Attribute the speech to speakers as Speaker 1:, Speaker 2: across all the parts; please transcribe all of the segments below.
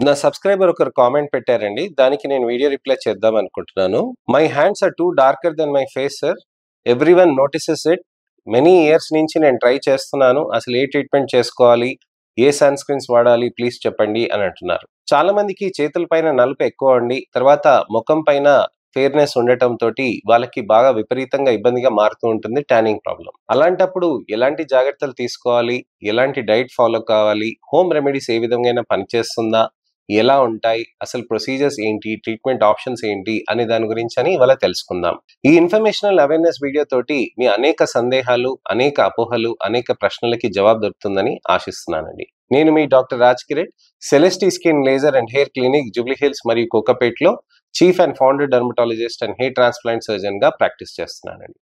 Speaker 1: నా సబ్స్క్రైబర్ ఒకరు కామెంట్ పెట్టారండి. దానికి నేను వీడియో రిప్లై చేద్దాం అనుకుంటున్నాను. My hands are too darker then my face sir. Everyone notices it. Many years నుంచి నేను ట్రై చేస్తున్నాను. అసలు ఏ ట్రీట్మెంట్ చేసుకోవాలి, ఏ సన్ స్క్రీన్స్ వాడాలి ప్లీజ్ చెప్పండి అని అంటున్నారు. చాలా మందికి చేతుల పైన నలుపు ఎక్కువ అండి, తర్వాత ముఖం పైన ఫెయిర్నెస్ ఉండటం తోటి వాళ్ళకి బాగా విపరీతంగా ఇబ్బందిగా మారుతూ ఉంటుంది ట్యానింగ్ ప్రాబ్లం. అలాంటప్పుడు ఎలాంటి జాగ్రత్తలు తీసుకోవాలి, ఎలాంటి డైట్ ఫాలో కావాలి, హోమ్ రెమెడీస్ ఏ విధంగా పనిచేస్తుందా, ఎలా ఉంటాయి, అసలు ప్రొసీజర్స్ ఏంటి, ట్రీట్మెంట్ ఆప్షన్స్ ఏంటి అనే దాని గురించి అని ఇవాళ తెలుసుకుందాం. ఈ ఇన్ఫర్మేషనల్ అవేర్నెస్ వీడియో తోటి మీ అనేక సందేహాలు, అనేక అపోహలు, అనేక ప్రశ్నలకి జవాబు దొరుకుతుందని ఆశిస్తున్నానండి. నేను మీ doctor Raj Kireet, celestee skin laser and hair clinic Jubilee Hills మరియు కోకాపేట్లో chief and founder dermatologist and hair transplant surgeon గా ప్రాక్టీస్ చేస్తున్నానండి.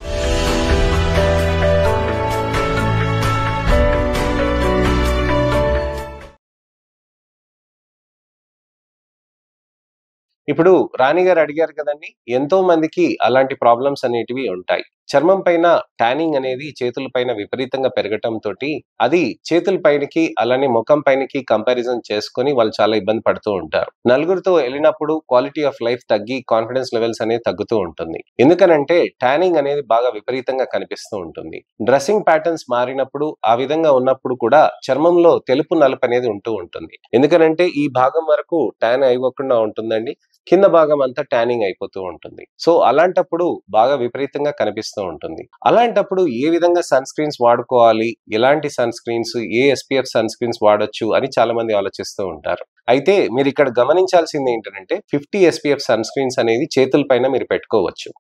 Speaker 1: ఇప్పుడు రాణి గారు అడిగారు కదండి, ఎంతో మందికి అలాంటి ప్రాబ్లమ్స్ అనేటివి ఉంటాయి. చర్మం పైన ట్యానింగ్ అనేది చేతుల పైన విపరీతంగా పెరగటం తోటి అది చేతుల పైనకి అలానే ముఖం పైనకి కంపారిజన్ చేసుకొని వాళ్ళు చాలా ఇబ్బంది పడుతూ ఉంటారు. నలుగురితో వెళ్ళినప్పుడు క్వాలిటీ ఆఫ్ లైఫ్ తగ్గి కాన్ఫిడెన్స్ లెవెల్స్ అనేది తగ్గుతూ ఉంటుంది. ఎందుకనంటే ట్యానింగ్ అనేది బాగా విపరీతంగా కనిపిస్తూ ఉంటుంది. డ్రెస్సింగ్ ప్యాటర్న్స్ మారినప్పుడు ఆ విధంగా ఉన్నప్పుడు కూడా చర్మంలో తెలుపు నలుపు అనేది ఉంటూ ఉంటుంది. ఎందుకనంటే ఈ భాగం వరకు ట్యాన్ అయిపోకుండా ఉంటుందండి, కింద భాగం అంతా ట్యానింగ్ అయిపోతూ ఉంటుంది. సో అలాంటప్పుడు బాగా విపరీతంగా కనిపిస్తూ ఉంటుంది. అలాంటప్పుడు ఏ విధంగా సన్ స్క్రీన్స్ వాడుకోవాలి, ఎలాంటి సన్ స్క్రీన్స్, ఏ SPF సన్ స్క్రీన్స్ వాడొచ్చు అని చాలా మంది ఆలోచిస్తూ ఉంటారు. అయితే మీరు ఇక్కడ గమనించాల్సింది ఏంటంటే 50 SPF సన్ స్క్రీన్స్ అనేది చేతుల పైన మీరు పెట్టుకోవచ్చు.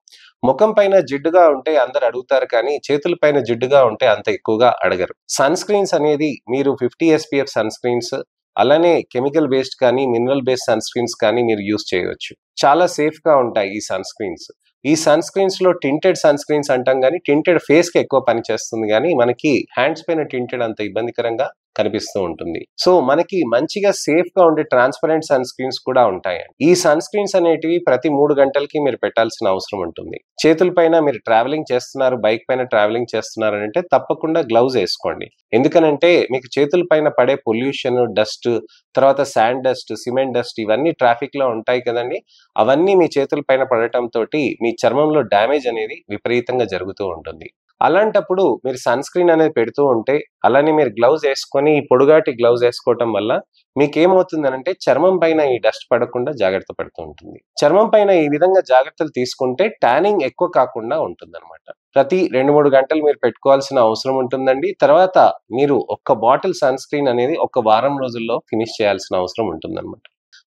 Speaker 1: ముఖం పైన జిడ్డుగా ఉంటే అందరు అడుగుతారు, కానీ చేతుల పైన జిడ్డుగా ఉంటే అంత ఎక్కువగా అడగరు. సన్ స్క్రీన్స్ అనేది మీరు 50 SPF సన్ స్క్రీన్స్ అలానే కెమికల్ బేస్డ్ కానీ మినరల్ బేస్డ్ సన్ స్క్రీన్స్ కానీ మీరు యూజ్ చేయవచ్చు. చాలా సేఫ్ గా ఉంటాయి ఈ సన్ స్క్రీన్స్. ఈ సన్ స్క్రీన్స్ లో టింటెడ్ సన్ స్క్రీన్స్ అంటాం, కానీ టింటెడ్ ఫేస్ కి ఎక్కువ పనిచేస్తుంది, కానీ మనకి హ్యాండ్స్ పైన టింటెడ్ అంత ఇబ్బందికరంగా కనిపిస్తూ ఉంటుంది. సో మనకి మంచిగా సేఫ్ గా ఉండే ట్రాన్స్పరెంట్ సన్ స్క్రీన్స్ కూడా ఉంటాయండి. ఈ సన్ స్క్రీన్స్ అనేటివి ప్రతి 3 గంటలకి మీరు పెట్టాల్సిన అవసరం ఉంటుంది. చేతుల పైన మీరు ట్రావెలింగ్ చేస్తున్నారు, బైక్ పైన ట్రావెలింగ్ చేస్తున్నారు అంటే తప్పకుండా గ్లౌజ్ వేసుకోండి. ఎందుకనంటే మీకు చేతుల పైన పడే పొల్యూషన్, డస్ట్, తర్వాత శాండ్ డస్ట్, సిమెంట్ డస్ట్ ఇవన్నీ ట్రాఫిక్ లో ఉంటాయి కదండి, అవన్నీ మీ చేతుల పైన పడటం తోటి మీ చర్మంలో డ్యామేజ్ అనేది విపరీతంగా జరుగుతూ ఉంటుంది. అలాంటప్పుడు మీరు సన్ స్క్రీన్ అనేది పెడుతూ ఉంటే, అలానే మీరు గ్లౌజ్ వేసుకొని పొడుగాటి గ్లౌజ్ వేసుకోవటం వల్ల మీకేమవుతుందనంటే చర్మం పైన ఈ డస్ట్ పడకుండా జాగ్రత్త పడుతూ ఉంటుంది. చర్మం పైన ఈ విధంగా జాగ్రత్తలు తీసుకుంటే ట్యానింగ్ ఎక్కువ కాకుండా ఉంటుందన్నమాట. ప్రతి 2-3 గంటలు మీరు పెట్టుకోవాల్సిన అవసరం ఉంటుందండి. తర్వాత మీరు ఒక్క బాటిల్ సన్ స్క్రీన్ అనేది ఒక వారం రోజుల్లో ఫినిష్ చేయాల్సిన అవసరం ఉంటుందన్నమాట.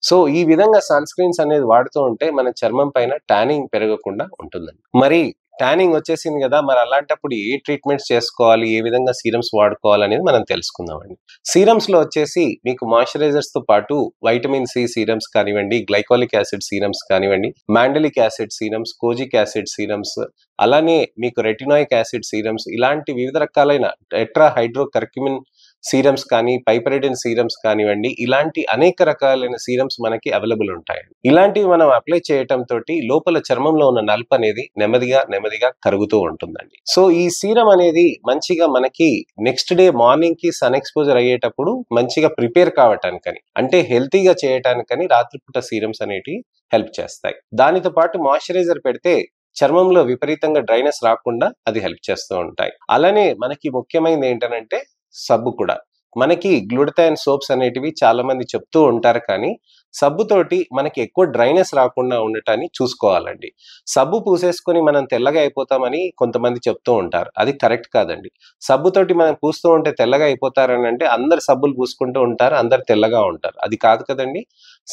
Speaker 1: సో ఈ విధంగా సన్ స్క్రీన్స్ అనేది వాడుతూ ఉంటే మన చర్మం పైన ట్యానింగ్ పెరగకుండా ఉంటుందండి. మరి ట్యానింగ్ వచ్చేసింది కదా, మరి అలాంటప్పుడు ఏ ట్రీట్మెంట్స్ చేసుకోవాలి, ఏ విధంగా సీరమ్స్ వాడుకోవాలి అనేది మనం తెలుసుకుందామండి. సీరమ్స్ లో వచ్చేసి మీకు మాయిశ్చరైజర్స్ తో పాటు వైటమిన్ సి సీరమ్స్ కానివ్వండి, గ్లైకాలిక్ యాసిడ్ సీరమ్స్ కానివ్వండి, mandelic acid serums, kojic acid serums, అలానే మీకు రెటినాయిక్ యాసిడ్ సీరమ్స్, ఇలాంటి వివిధ రకాలైన టెట్రా హైడ్రో కర్క్యుమిన్ సీరమ్స్ కానీ, పైపరిడిన్ సీరమ్స్ కానివ్వండి, ఇలాంటి అనేక రకాలైన సీరమ్స్ మనకి అవైలబుల్ ఉంటాయి. ఇలాంటివి మనం అప్లై చేయటం తోటి లోపల చర్మంలో ఉన్న నలుపు అనేది నెమ్మదిగా కరుగుతూ ఉంటుందండి. సో ఈ సీరం అనేది మంచిగా మనకి నెక్స్ట్ డే మార్నింగ్ కి సన్ ఎక్స్పోజర్ అయ్యేటప్పుడు మంచిగా ప్రిపేర్ కావటానికని, అంటే హెల్తీగా చేయటానికని రాత్రిపూట సీరమ్స్ అనేటివి హెల్ప్ చేస్తాయి. దానితో పాటు మాయిశ్చరైజర్ పెడితే చర్మంలో విపరీతంగా డ్రైనెస్ రాకుండా అది హెల్ప్ చేస్తూ ఉంటాయి. అలానే మనకి ముఖ్యమైనది ఏంటంటే సబ్బు కూడా. మనకి గ్లూటథైన్ సోప్స్ అనేటివి చాలా మంది చెప్తూ ఉంటారు, కానీ సబ్బుతోటి మనకి ఎక్కువ డ్రైనెస్ రాకుండా ఉండటాన్ని చూసుకోవాలండి. సబ్బు పూసేసుకొని మనం తెల్లగా అయిపోతామని కొంతమంది చెప్తూ ఉంటారు, అది కరెక్ట్ కాదండి. సబ్బుతోటి మనం పూస్తూ ఉంటే తెల్లగా అయిపోతారని అంటే అందరు సబ్బులు పూసుకుంటూ ఉంటారు, అందరు తెల్లగా ఉంటారు, అది కాదు కదండి.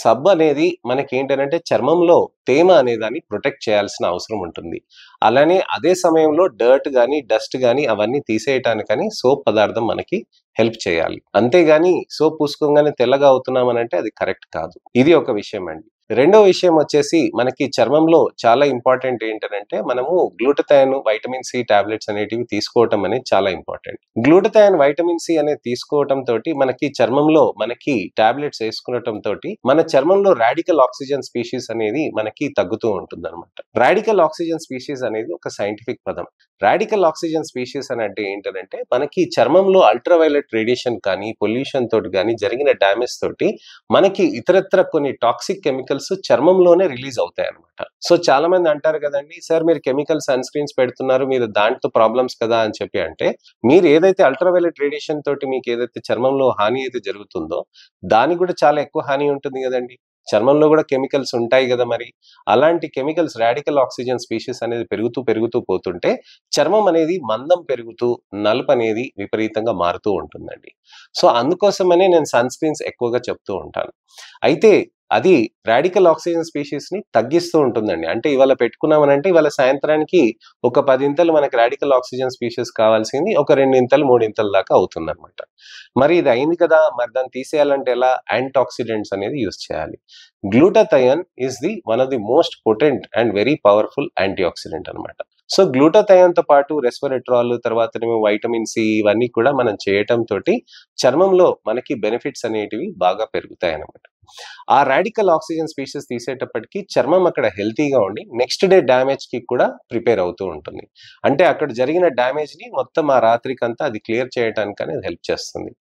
Speaker 1: సబ్బు అనేది మనకి ఏంటంటే చర్మంలో తేమ అనేదాన్ని ప్రొటెక్ట్ చేయాల్సిన అవసరం ఉంటుంది. అలానే అదే సమయంలో డర్ట్ గానీ, డస్ట్ గానీ అవన్నీ తీసేయటానికని సోప్ పదార్థం మనకి హెల్ప్ చేయాలి. అంతేగాని సోప్ పూసుకోగానే తెల్లగా అవుతున్నామనంటే అది కరెక్ట్ కాదు. ఇది ఒక విషయం అండి. రెండో విషయం వచ్చేసి మనకి చర్మంలో చాలా ఇంపార్టెంట్ ఏంటంటే మనము గ్లూటథైన్, వైటమిన్ సి టాబ్లెట్స్ అనేటివి తీసుకోవటం అనేది చాలా ఇంపార్టెంట్. గ్లూటథైన్, వైటమిన్ సి అనేది తీసుకోవటం తోటి మనకి చర్మంలో మనకి టాబ్లెట్స్ వేసుకోవటం తోటి మన చర్మంలో రాడికల్ ఆక్సిజన్ స్పీషీస్ అనేది మనకి తగ్గుతూ ఉంటుంది అనమాట. రాడికల్ ఆక్సిజన్ స్పీషీస్ అనేది ఒక సైంటిఫిక్ పదం. రాడికల్ ఆక్సిజన్ స్పీషీస్ అని అంటే ఏంటంటే మనకి చర్మంలో అల్ట్రావైలెట్ రేడియేషన్ కానీ పొల్యూషన్ తోటి కానీ జరిగిన డ్యామేజ్ తోటి మనకి ఇతరత్ర కొన్ని టాక్సిక్ కెమికల్స్ చర్మంలోనే రిలీజ్ అవుతాయి అనమాట. సో చాలా మంది అంటారు కదండి, సార్ మీరు కెమికల్ సన్ స్క్రీన్స్ పెడుతున్నారు, మీరు దాంట్లో ప్రాబ్లమ్స్ కదా అని చెప్పి అంటే, మీరు ఏదైతే అల్ట్రావైలెట్ రేడియేషన్ తోటి మీకు ఏదైతే చర్మంలో హాని అయితే జరుగుతుందో దానికి కూడా చాలా ఎక్కువ హాని ఉంటుంది కదండి. చర్మంలో కూడా కెమికల్స్ ఉంటాయి కదా మరి. అలాంటి కెమికల్స్ రాడికల్ ఆక్సిజన్ స్పీషీస్ అనేది పెరుగుతూ పెరుగుతూ పోతుంటే చర్మం అనేది మందం పెరుగుతూ నలుపు అనేది విపరీతంగా మారుతూ ఉంటుందండి. సో అందుకోసమనే నేను సన్ స్క్రీన్స్ ఎక్కువగా చెప్తూ ఉంటాను. అయితే అది రాడికల్ ఆక్సిజన్ స్పీషీస్ ని తగ్గిస్తూ ఉంటుందండి. అంటే ఇవాళ పెట్టుకున్నామనంటే ఇవాళ సాయంత్రానికి ఒక 10 ఇంతలు మనకి రాడికల్ ఆక్సిజన్ స్పీషీస్ కావాల్సింది ఒక 2 ఇంతలు 3 ఇంతల దాకా అవుతుందన్నమాట. మరి ఇది అయింది కదా, మరి దాన్ని తీసేయాలంటే ఎలా? యాంటీ ఆక్సిడెంట్స్ అనేది యూజ్ చేయాలి. Glutathione is the one of the most potent and very powerful anti oxidant అనమాట. సో గ్లూటాథయోన్ తో పాటు రెస్వెరాట్రాల్, తర్వాతనేమో వైటమిన్ సి, ఇవన్నీ కూడా మనం చేయటం తోటి చర్మంలో మనకి బెనిఫిట్స్ అనేటివి బాగా పెరుగుతాయి అన్నమాట. ఆ రాడికల్ ఆక్సిజన్ స్పీషీస్ తీసేటప్పటికి చర్మం అక్కడ హెల్తీగా ఉండి నెక్స్ట్ డే డ్యామేజ్ కి కూడా ప్రిపేర్ అవుతూ ఉంటుంది. అంటే అక్కడ జరిగిన డ్యామేజ్ ని మొత్తం ఆ రాత్రికంతా అది క్లియర్ చేయడానికి అనేది హెల్ప్ చేస్తుంది.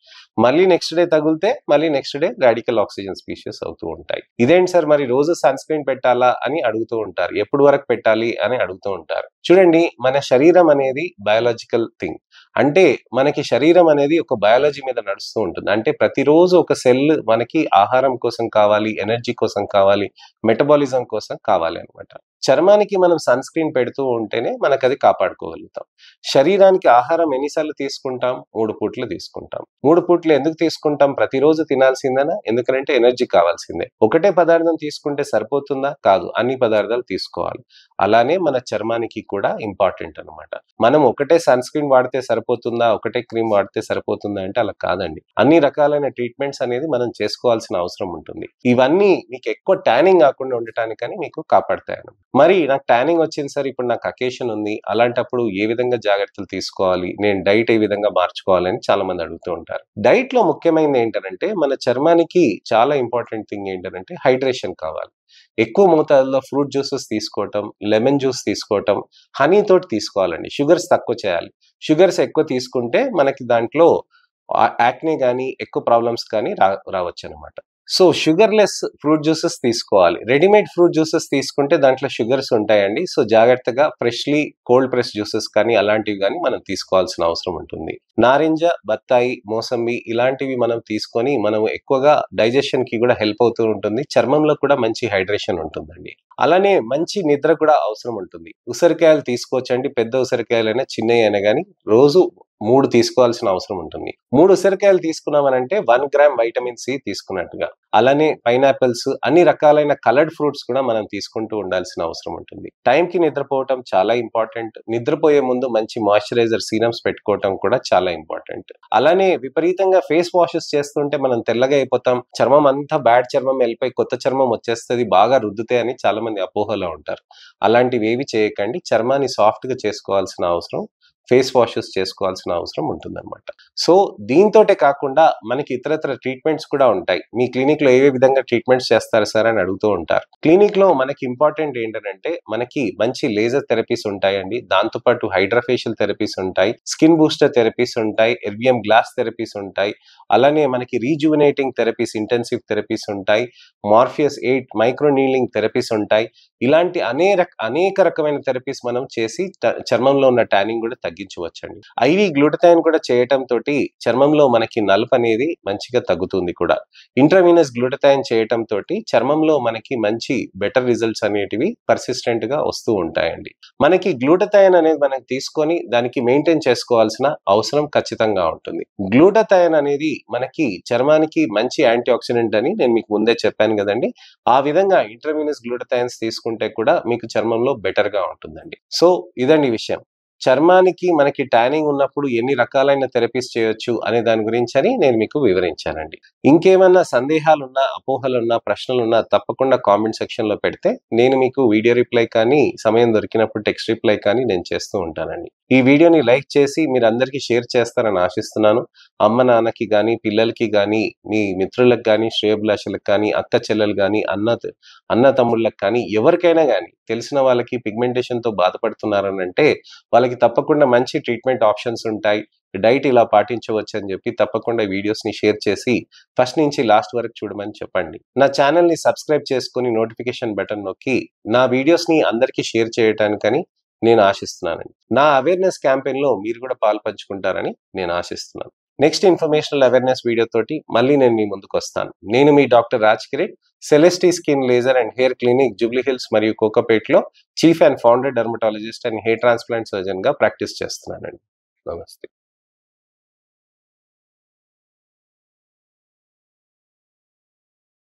Speaker 1: మళ్ళీ నెక్స్ట్ డే తగిలితే మళ్ళీ next day radical oxygen species అవుతూ ఉంటాయి. ఇదేంటి సార్ మరి రోజు సన్ స్క్రీన్ పెట్టాలా అని అడుగుతూ ఉంటారు, ఎప్పుడు వరకు పెట్టాలి అని అడుగుతూ ఉంటారు. చూడండి, మన శరీరం అనేది బయాలజికల్ థింగ్. అంటే మనకి శరీరం అనేది ఒక బయాలజీ మీద నడుస్తూ ఉంటుంది. అంటే ప్రతిరోజు ఒక సెల్ మనకి ఆహారం కోసం కావాలి, ఎనర్జీ కోసం కావాలి, మెటబాలిజం కోసం కావాలి అనమాట. చర్మానికి మనం సన్ స్క్రీన్ పెడుతూ ఉంటేనే మనకు అది కాపాడుకోగలుగుతాం. శరీరానికి ఆహారం ఎన్నిసార్లు తీసుకుంటాం? 3 పూట్లు తీసుకుంటాం. 3 పూట్లు ఎందుకు తీసుకుంటాం? ప్రతిరోజు తినాల్సిందేనా? ఎందుకంటే ఎనర్జీ కావాల్సిందే. ఒకటే పదార్థం తీసుకుంటే సరిపోతుందా? కాదు, అన్ని పదార్థాలు తీసుకోవాలి. అలానే మన చర్మానికి కూడా ఇంపార్టెంట్ అనమాట. మనం ఒకటే సన్ స్క్రీన్ వాడితే సరిపోతుందా, ఒకటే క్రీమ్ వాడితే సరిపోతుందా అంటే అలా కాదండి. అన్ని రకాలైన ట్రీట్మెంట్స్ అనేది మనం చేసుకోవాల్సిన అవసరం ఉంటుంది. ఇవన్నీ మీకు ఎక్కువ ట్యానింగ్ కాకుండా ఉండటానికని మీకు కాపాడతాయి అన్నమాట. మరి నాకు ట్యానింగ్ వచ్చింది సార్, ఇప్పుడు నాకు అకేషన్ ఉంది, అలాంటప్పుడు ఏ విధంగా జాగ్రత్తలు తీసుకోవాలి, నేను డైట్ ఏ విధంగా మార్చుకోవాలని చాలా మంది అడుగుతూ ఉంటారు. డైట్ లో ముఖ్యమైనది ఏంటంటే మన చర్మానికి చాలా ఇంపార్టెంట్ థింగ్ ఏంటంటే హైడ్రేషన్ కావాలి. ఎక్కువ మోతాదులో ఫ్రూట్ జ్యూసెస్ తీసుకోవటం, లెమన్ జ్యూస్ తీసుకోవటం, హనీ తోటి తీసుకోవాలండి. షుగర్స్ తక్కువ చేయాలి. షుగర్స్ ఎక్కువ తీసుకుంటే మనకి దాంట్లో యాక్నే కానీ ఎక్కువ ప్రాబ్లమ్స్ కానీ రావచ్చు అనమాట. So sugar less fruit juices తీసుకోవాలి. రెడీమేడ్ ఫ్రూట్ జ్యూసెస్ తీసుకుంటే దాంట్లో షుగర్స్ ఉంటాయండి. సో జాగ్రత్తగా ఫ్రెష్లీ కోల్డ్ ప్రెస్ జ్యూసెస్ కానీ అలాంటివి కానీ మనం తీసుకోవాల్సిన అవసరం ఉంటుంది. నారింజ, బత్తాయి, మోసంబి ఇలాంటివి మనం తీసుకొని మనం ఎక్కువగా డైజెషన్ కి కూడా హెల్ప్ అవుతూ ఉంటుంది. చర్మంలో కూడా మంచి హైడ్రేషన్ ఉంటుందండి. అలానే మంచి నిద్ర కూడా అవసరం ఉంటుంది. ఉసిరికాయలు తీసుకోవచ్చండి, పెద్ద ఉసిరికాయలైనా చిన్నవి అయినా కానీ రోజు 3 తీసుకోవాల్సిన అవసరం ఉంటుంది. 3 ఉసిరికాయలు తీసుకున్నామనంటే 1 గ్రామ్ వైటమిన్ సి తీసుకున్నట్టుగా. అలానే పైనాపిల్స్, అన్ని రకాలైన కలర్డ్ ఫ్రూట్స్ కూడా మనం తీసుకుంటూ ఉండాల్సిన అవసరం ఉంటుంది. టైంకి నిద్రపోవటం చాలా ఇంపార్టెంట్. నిద్రపోయే ముందు మంచి మాయిశ్చరైజర్ సీరమ్స్ పెట్టుకోవటం కూడా చాలా ఇంపార్టెంట్. అలానే విపరీతంగా ఫేస్ వాషెస్ చేస్తుంటే మనం తెల్లగా అయిపోతాం, చర్మం అంతా బ్యాడ్ చర్మం వెళ్ళిపోయి కొత్త చర్మం వచ్చేస్తుంది, బాగా రుద్దితే అని చాలా మంది అపోహలో ఉంటారు. అలాంటివి ఏవి చేయకండి. చర్మాన్ని సాఫ్ట్ గా చేసుకోవాల్సిన అవసరం, ఫేస్ వాషెస్ చేసుకోవాల్సిన అవసరం ఉంటుందన్నమాట. సో దీంతోటే కాకుండా మనకి ఇతరత్ర ట్రీట్మెంట్స్ కూడా ఉంటాయి. మీ క్లినిక్ లో ఏ విధంగా ట్రీట్మెంట్స్ చేస్తారు సార్ అని అడుగుతూ ఉంటారు. క్లినిక్ లో మనకి ఇంపార్టెంట్ ఏంటంటే మనకి మంచి లేజర్ థెరపీస్ ఉంటాయండి. దాంతోపాటు హైడ్రాఫేషియల్ థెరపీస్ ఉంటాయి, స్కిన్ బూస్టర్ థెరపీస్ ఉంటాయి, ఎర్బియం గ్లాస్ థెరపీస్ ఉంటాయి. అలానే మనకి రీజువినేటింగ్ థెరపీస్, ఇంటెన్సివ్ థెరపీస్ ఉంటాయి, మార్ఫియస్ 8 మైక్రో నీలింగ్ థెరపీస్ ఉంటాయి. ఇలాంటి అనేక రకమైన థెరపీస్ మనం చేసి చర్మంలో ఉన్న ట్యానింగ్ కూడా తగ్గించవచ్చండి. ఐవి గ్లూటథయోన్ కూడా చేయటం తోటి చర్మంలో మనకి నలుపు అనేది మంచిగా తగ్గుతుంది కూడా. ఇంట్రావీనస్ గ్లూటథయోన్ చేయటం తోటి చర్మంలో మనకి మంచి బెటర్ రిజల్ట్స్ అనేటివి పర్సిస్టెంట్ గా వస్తూ ఉంటాయండి. మనకి గ్లూటథయోన్ అనేది మనం తీసుకొని దానికి మెయింటైన్ చేసుకోవాల్సిన అవసరం ఖచ్చితంగా ఉంటుంది. గ్లూటథయోన్ అనేది మనకి చర్మానికి మంచి యాంటీ ఆక్సిడెంట్ అని నేను మీకు ముందే చెప్పాను కదండి. ఆ విధంగా ఇంట్రావీనస్ గ్లూటథయోన్స్ తీసుకుంటే కూడా మీకు చర్మంలో బెటర్ గా ఉంటుందండి. సో ఇదండి విషయం. చర్మానికి మనకి ట్యానింగ్ ఉన్నప్పుడు ఎన్ని రకాలైన థెరపీస్ చేయొచ్చు అనే దాని గురించి నేను మీకు వివరించానండి. ఇంకేమన్నా సందేహాలున్నా, అపోహలున్నా, ప్రశ్నలున్నా తప్పకుండా కామెంట్ సెక్షన్ లో పెడితే నేను మీకు వీడియో రిప్లై కానీ, సమయం దొరికినప్పుడు టెక్స్ట్ రిప్లై కానీ నేను చేస్తూ ఉంటానండి. ఈ వీడియోని లైక్ చేసి మీరందరికీ షేర్ చేస్తారని ఆశిస్తున్నాను. అమ్మ, నాన్నకి గానీ, పిల్లలకి గానీ, మీ మిత్రులకు గానీ, శ్రేయోభిలాషులకు కానీ, అక్క చెల్లెలు గానీ, అన్న తమ్ముళ్ళకి కానీ, ఎవరికైనా గానీ తెలిసిన వాళ్ళకి పిగ్మెంటేషన్‌తో బాధపడుతున్నారనంటే వాళ్ళకి తప్పకుండా మంచి ట్రీట్మెంట్ ఆప్షన్స్ ఉంటాయి. డైట్ ఇలా పాటించవచ్చని చెప్పి తప్పకుండా వీడియోస్‌ని షేర్ చేసి ఫస్ట్ నుంచి లాస్ట్ వరకు చూడమని చెప్పండి. నా ఛానెల్‌ని సబ్స్క్రైబ్ చేసుకొని నోటిఫికేషన్ బటన్ నొక్కి నా వీడియోస్‌ని అందరికీ షేర్ చేయటానికని నేను ఆశిస్తున్నానండి. నా అవేర్‌నెస్ క్యాంపెయిన్‌లో మీరు కూడా పాలుపంచుకుంటారని నేను ఆశిస్తున్నాను. నెక్స్ట్ ఇన్ఫర్మేషనల్ అవేర్‌నెస్ వీడియో తోటి మళ్ళీ నేను మీ ముందుకొస్తాను. నేను మీ doctor Raj Kireet, celestee skin laser and hair clinic, Jubilee Hills మరియు కోకాపేట్‌లో chief and founder dermatologist and hair transplant సర్జన్‌గా ప్రాక్టీస్ చేస్తున్నానండి. నమస్తే.